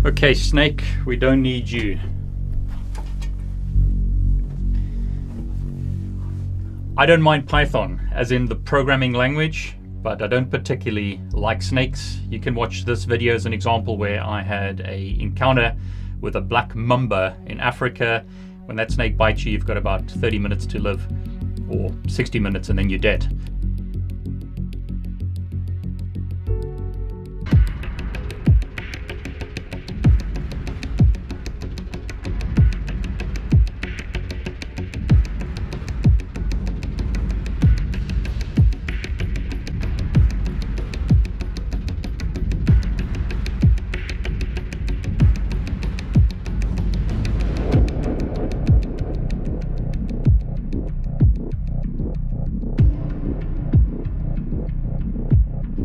Okay, Snake, we don't need you. I don't mind Python, as in the programming language, but I don't particularly like snakes. You can watch this video as an example where I had an encounter with a black mamba in Africa. When that snake bites you, you've got about 30 minutes to live, or 60 minutes, and then you're dead.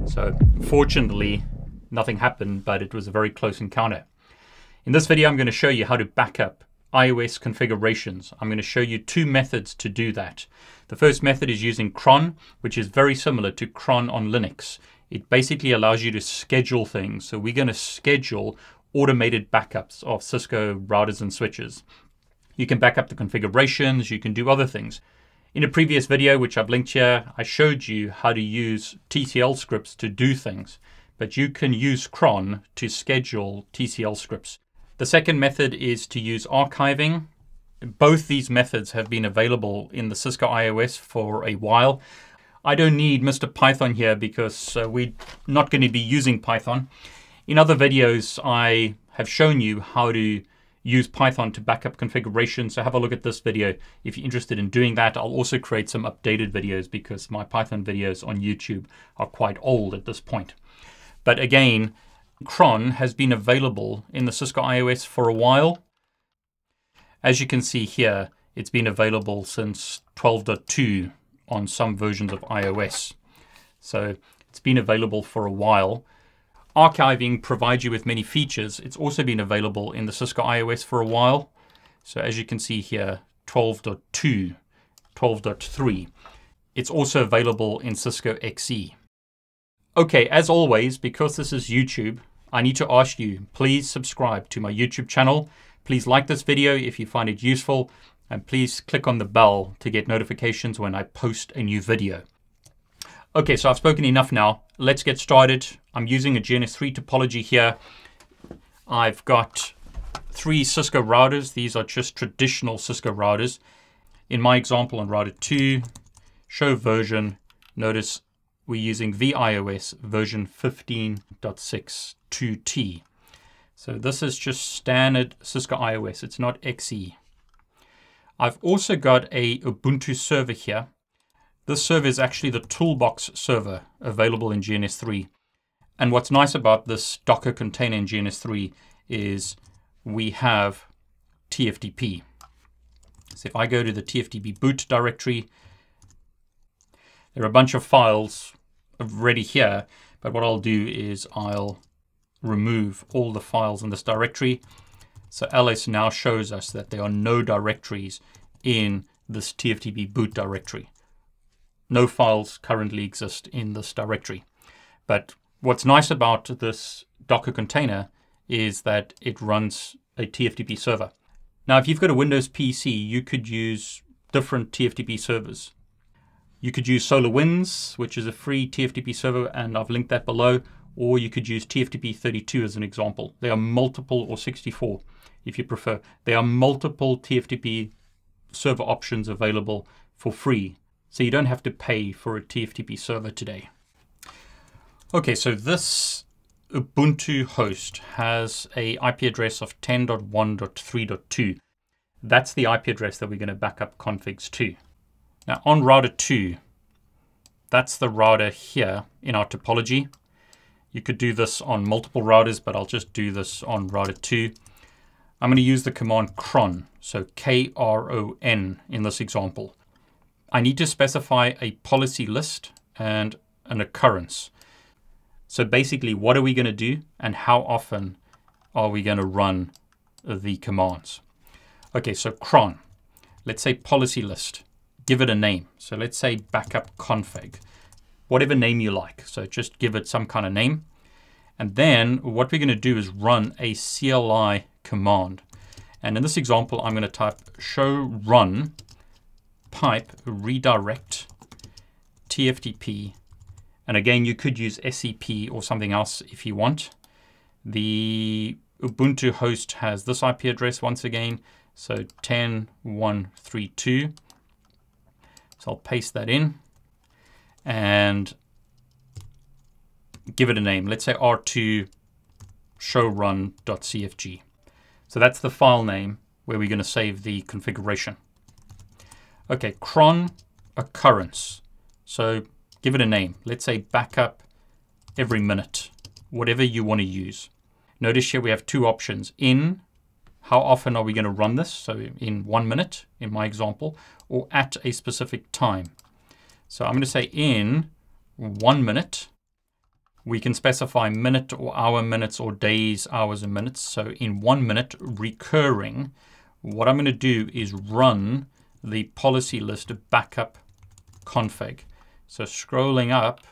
So fortunately, nothing happened, but it was a very close encounter. In this video, I'm going to show you how to back up iOS configurations. I'm going to show you two methods to do that. The first method is using cron, which is very similar to cron on Linux. It basically allows you to schedule things. So we're going to schedule automated backups of Cisco routers and switches. You can back up the configurations, you can do other things. In a previous video, which I've linked here, I showed you how to use TCL scripts to do things, but you can use cron to schedule TCL scripts. The second method is to use archiving. Both these methods have been available in the Cisco IOS for a while. I don't need Mr. Python here because we're not going to be using Python. In other videos, I have shown you how to use Python to back up configurations. So have a look at this video if you're interested in doing that. I'll also create some updated videos because my Python videos on YouTube are quite old at this point. But again, cron has been available in the Cisco IOS for a while. As you can see here, it's been available since 12.2 on some versions of iOS. So it's been available for a while. Archiving provides you with many features. It's also been available in the Cisco IOS for a while. So as you can see here, 12.2, 12.3. It's also available in Cisco XE. Okay, as always, because this is YouTube, I need to ask you, please subscribe to my YouTube channel. Please like this video if you find it useful, and please click on the bell to get notifications when I post a new video. Okay, so I've spoken enough now. Let's get started. I'm using a GNS3 topology here. I've got 3 Cisco routers. These are just traditional Cisco routers. In my example on router 2, show version, notice we're using VIOS version 15.6.2T. So this is just standard Cisco IOS. It's not XE. I've also got a Ubuntu server here. This server is actually the toolbox server available in GNS3. And what's nice about this Docker container in GNS3 is we have TFTP. So if I go to the TFTP boot directory, there are a bunch of files already here, but what I'll do is I'll remove all the files in this directory. So ls now shows us that there are no directories in this TFTP boot directory. No files currently exist in this directory. But what's nice about this Docker container is that it runs a TFTP server. Now, if you've got a Windows PC, you could use different TFTP servers. You could use SolarWinds, which is a free TFTP server, and I've linked that below, or you could use TFTP 32 as an example. There are multiple, or 64 if you prefer. There are multiple TFTP server options available for free. So you don't have to pay for a TFTP server today. Okay, so this Ubuntu host has a IP address of 10.1.3.2. That's the IP address that we're going to back up configs to. Now on router 2, that's the router here in our topology. You could do this on multiple routers, but I'll just do this on router 2. I'm going to use the command cron, so K-R-O-N in this example. I need to specify a policy list and an occurrence. So basically, what are we going to do and how often are we going to run the commands? Okay, so cron, let's say policy list, give it a name. So let's say backup config, whatever name you like. So just give it some kind of name. And then what we're going to do is run a CLI command. And in this example, I'm going to type show run pipe redirect TFTP. And again, you could use SCP or something else if you want. The Ubuntu host has this IP address once again, so 10.132. So I'll paste that in and give it a name. Let's say r2 showrun.cfg. So that's the file name where we're going to save the configuration. Okay, cron occurrence. So give it a name. Let's say backup every minute, whatever you want to use. Notice here we have two options. In, how often are we going to run this? So in 1 minute, in my example, or at a specific time. So I'm going to say in 1 minute. We can specify minute or hour minutes or days, hours and minutes. So in 1 minute recurring, what I'm going to do is run the policy list of backup config. So scrolling up,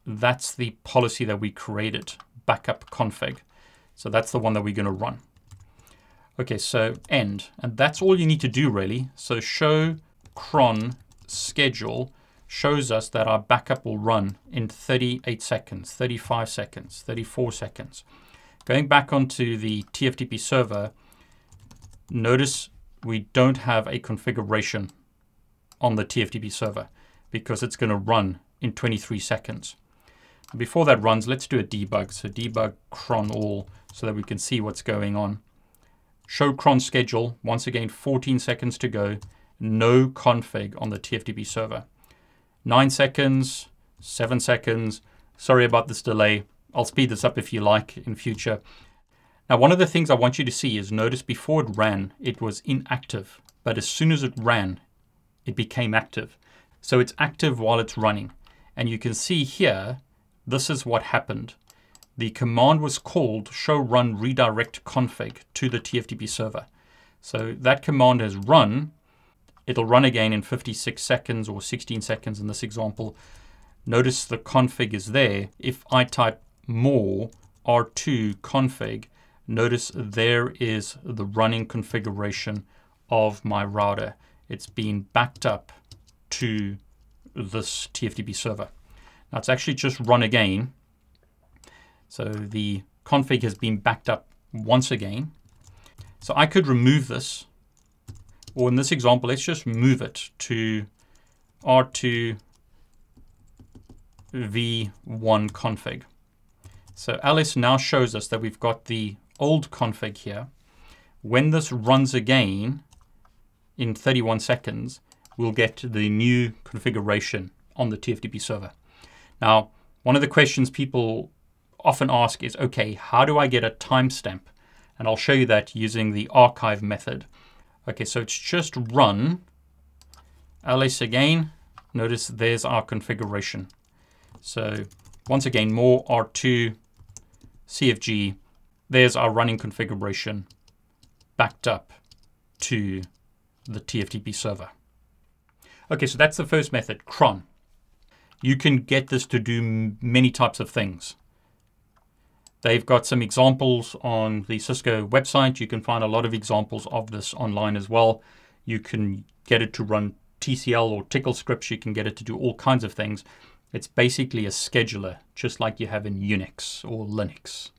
that's the policy that we created, backup config. So that's the one that we're going to run. Okay, so end. And that's all you need to do really. So show cron schedule shows us that our backup will run in 38 seconds, 35 seconds, 34 seconds. Going back onto the TFTP server, notice we don't have a configuration on the TFTP server because it's going to run in 23 seconds. Before that runs, let's do a debug. So debug cron all so that we can see what's going on. Show cron schedule, once again, 14 seconds to go. No config on the TFTP server. 9 seconds, 7 seconds. Sorry about this delay. I'll speed this up if you like in future. Now, one of the things I want you to see is notice before it ran, it was inactive. But as soon as it ran, it became active. So it's active while it's running. And you can see here, this is what happened. The command was called show run redirect config to the TFTP server. So that command has run. It'll run again in 56 seconds or 16 seconds in this example. Notice the config is there. If I type more r2 config, notice there is the running configuration of my router. It's been backed up to this TFTP server. Now it's actually just run again. So the config has been backed up once again. So I could remove this. Or in this example, let's just move it to R2 V1 config. So Alice now shows us that we've got the old config here. When this runs again in 31 seconds, we'll get the new configuration on the TFTP server. Now, one of the questions people often ask is, okay, how do I get a timestamp? And I'll show you that using the archive method. Okay, so it's just run ls again. Notice there's our configuration. So once again, more R2 CFG. There's our running configuration backed up to the TFTP server. Okay, so that's the first method, cron. You can get this to do many types of things. They've got some examples on the Cisco website. You can find a lot of examples of this online as well. You can get it to run TCL or tickle scripts. You can get it to do all kinds of things. It's basically a scheduler, just like you have in Unix or Linux.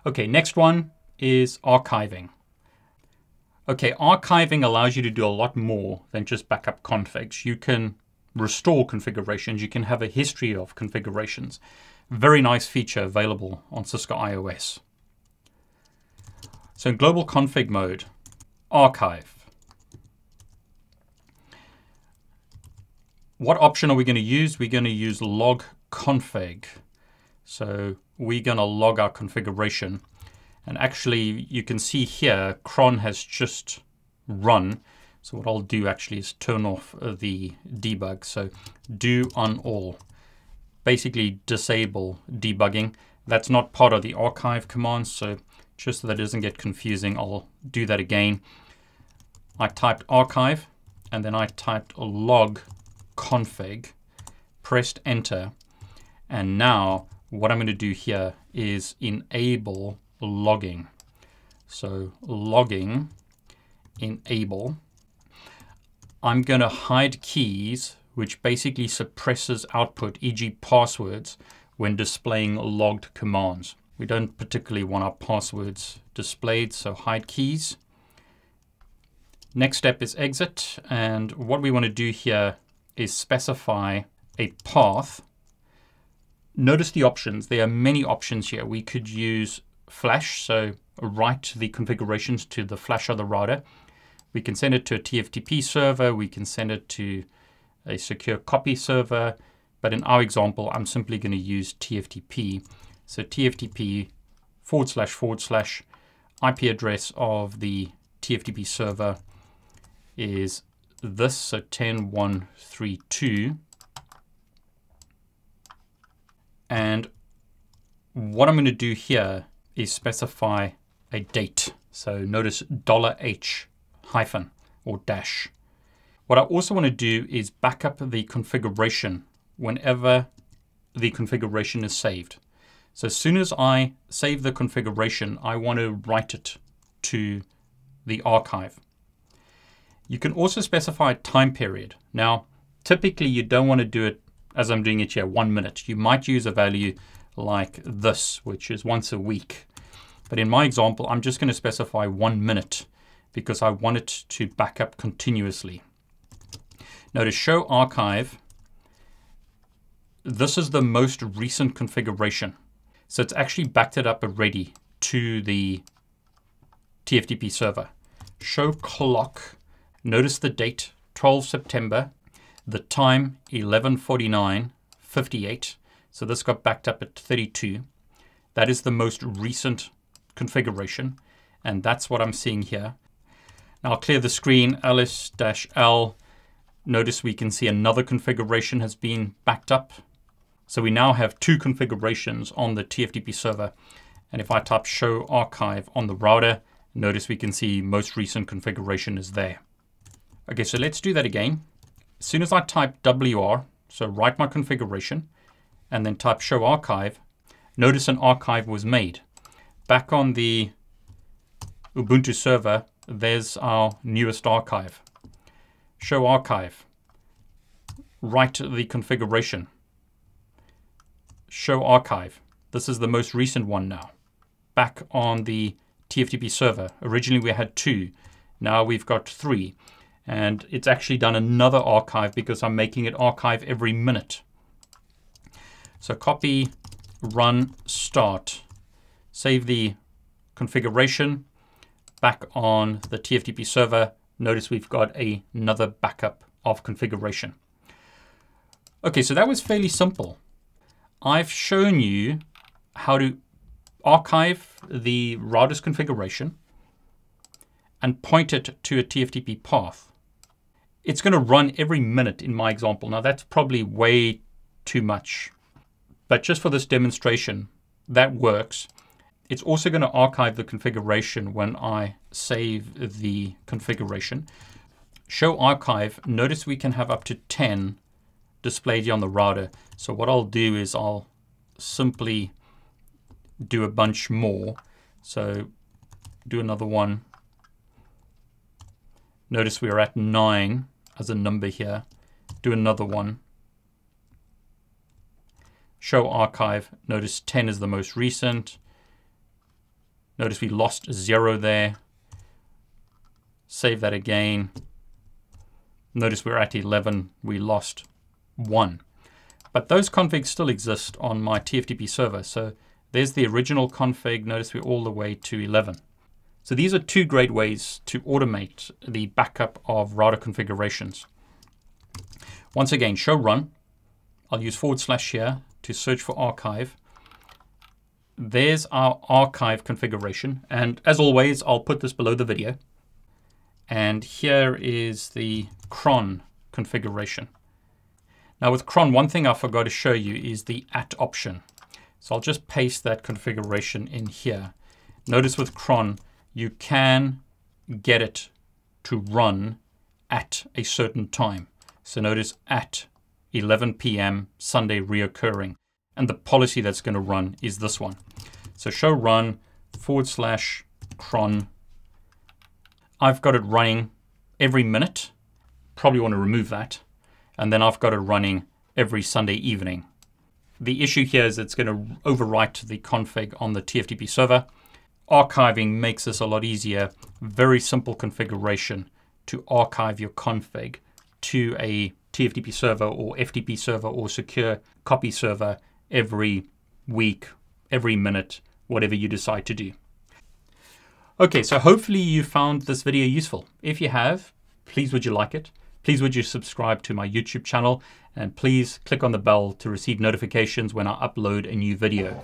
Okay, next one is archiving. Okay, archiving allows you to do a lot more than just backup configs. You can restore configurations. You can have a history of configurations. Very nice feature available on Cisco IOS. So in global config mode, archive. What option are we going to use? We're going to use log config. So we're going to log our configuration. And actually, you can see here, cron has just run. So what I'll do actually is turn off the debug. So do on all. Basically disable debugging. That's not part of the archive command, so just so that it doesn't get confusing, I'll do that again. I typed archive, and then I typed log config, pressed enter, and now what I'm going to do here is enable logging. So logging, enable. I'm going to hide keys, which basically suppresses output, e.g. passwords, when displaying logged commands. We don't particularly want our passwords displayed, so hide keys. Next step is exit, and what we want to do here is specify a path. Notice the options. There are many options here. We could use flash, so write the configurations to the flash of the router. We can send it to a TFTP server. We can send it to a secure copy server. But in our example, I'm simply going to use TFTP. So TFTP / IP address of the TFTP server is this, so 10.132. And what I'm going to do here is specify a date. So notice $H hyphen or dash. What I also want to do is back up the configuration whenever the configuration is saved. So as soon as I save the configuration, I want to write it to the archive. You can also specify a time period. Now, typically you don't want to do it as I'm doing it here, 1 minute. You might use a value like this, which is once a week. But in my example, I'm just going to specify 1 minute because I want it to back up continuously. Notice show archive. This is the most recent configuration. So it's actually backed it up already to the TFTP server. Show clock. Notice the date, 12 September. The time, 11:49:58. So this got backed up at 32. That is the most recent configuration. And that's what I'm seeing here. Now I'll clear the screen, ls-l. Notice we can see another configuration has been backed up. So we now have 2 configurations on the TFTP server. And if I type show archive on the router, notice we can see most recent configuration is there. Okay, so let's do that again. As soon as I type WR, so write my configuration, and then type show archive, notice an archive was made. Back on the Ubuntu server, there's our newest archive. Show archive, write the configuration. Show archive, this is the most recent one now. Back on the TFTP server, originally we had 2, now we've got 3. And it's actually done another archive because I'm making it archive every minute. So copy, run, start, save the configuration. Back on the TFTP server, notice we've got another backup of configuration. Okay, so that was fairly simple. I've shown you how to archive the router's configuration and point it to a TFTP path. It's going to run every minute in my example. Now that's probably way too much, but just for this demonstration, that works. It's also going to archive the configuration when I save the configuration. Show archive, notice we can have up to 10 displayed here on the router. So what I'll do is I'll simply do a bunch more. So do another one. Notice we are at 9 as a number here. Do another one. Show archive. Notice 10 is the most recent. Notice we lost 0 there. Save that again. Notice we're at 11. We lost 1. But those configs still exist on my TFTP server. So there's the original config. Notice we're all the way to 11. So these are 2 great ways to automate the backup of router configurations. Once again, show run. I'll use / here to search for archive. There's our archive configuration. And as always, I'll put this below the video. And here is the cron configuration. Now with cron, one thing I forgot to show you is the @ option. So I'll just paste that configuration in here. Notice with cron, you can get it to run at a certain time. So notice at 11 p.m. Sunday reoccurring. And the policy that's going to run is this one. So show run /cron. I've got it running every minute. Probably want to remove that. And then I've got it running every Sunday evening. The issue here is it's going to overwrite the config on the TFTP server. Archiving makes this a lot easier. Very simple configuration to archive your config to a TFTP server or FTP server or secure copy server every week, every minute, whatever you decide to do. Okay, so hopefully you found this video useful. If you have, please would you like it? Please would you subscribe to my YouTube channel, and please click on the bell to receive notifications when I upload a new video.